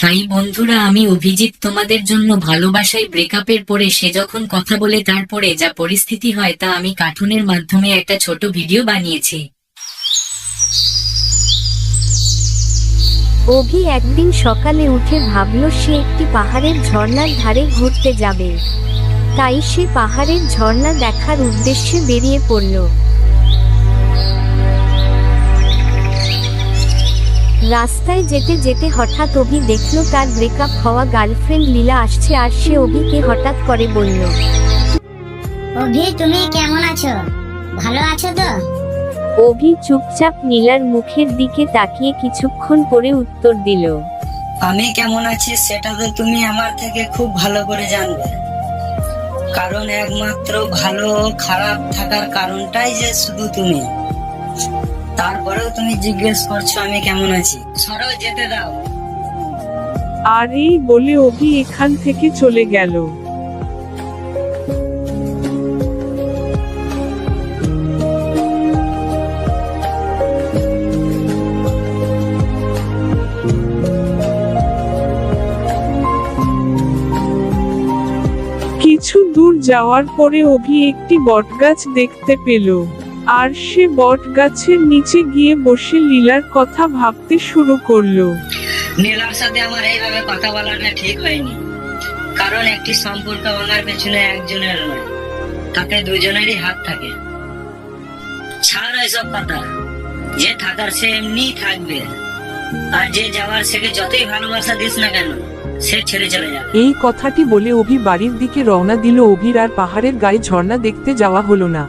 High বন্ধুরা, আমি অভিজিৎ। তোমাদের জন্য ভালোবাসায় ব্রেকআপের পরে সে যখন কথা বলে তারপরে যা পরিস্থিতি হয় তা আমি কার্টুনের মাধ্যমে একটা ছোট ভিডিও বানিয়েছি। অভি একদিন সকালে উঠে ভাবল সে একটি পাহাড়ের ঝর্ণার ধারে ঘুরতে যাবে। তাই সে পাহাড়ের ঝর্ণা দেখার উদ্দেশ্যে বেরিয়ে পড়ল। রাস্তায় যেতে যেতে হঠাৎ অভি দেখল তার ব্রেকআপ হওয়া গার্লফ্রেন্ড লীলা আসছে, আর সে অভিকে হঠাৎ করে বলল, অভি তুমি কেমন আছো? ভালো আছো তো? অভি চুপচাপ নীলার মুখের দিকে তাকিয়ে কিছুক্ষণ পরে উত্তর দিল, আমি কেমন আছি সেটা তো তুমি আমার থেকে খুব ভালো করে জানবে, কারণ একমাত্র ভালো ও খারাপ থাকার কারণটাই যে শুধু তুমি। তারপরেও তুমি জিজ্ঞেস করছো আমি কেমন আছি। সরো, যেতে দাও। আর এই বলে অভি এখান থেকে চলে গেল। কিছু দূর যাওয়ার পরে অভি একটি বটগাছ দেখতে পেল, আর সে বটগাছের নিচে গিয়ে বসে লীলার কথা ভাবতে শুরু করলো। নীলার সাথে আমার এইভাবে কথা বলাটা ঠিক হয়নি, কারণ একটি সম্পর্ক ভাঙার পেছনে একজনের নয়, তাতে দুজনেরই হাত থাকে। ছাড় এসব কথা, যে থাকার সে এমনি থাকবে, আর যে যাওয়ার সেকে যতই ভালোবাসা দিস না কেন সে ছেড়ে চলে যাবে। এই কথাটি বলে অভি বাড়ির দিকে রওনা দিল। অভির আর পাহাড়ের গায়ে ঝর্ণা দেখতে যাওয়া হলো না।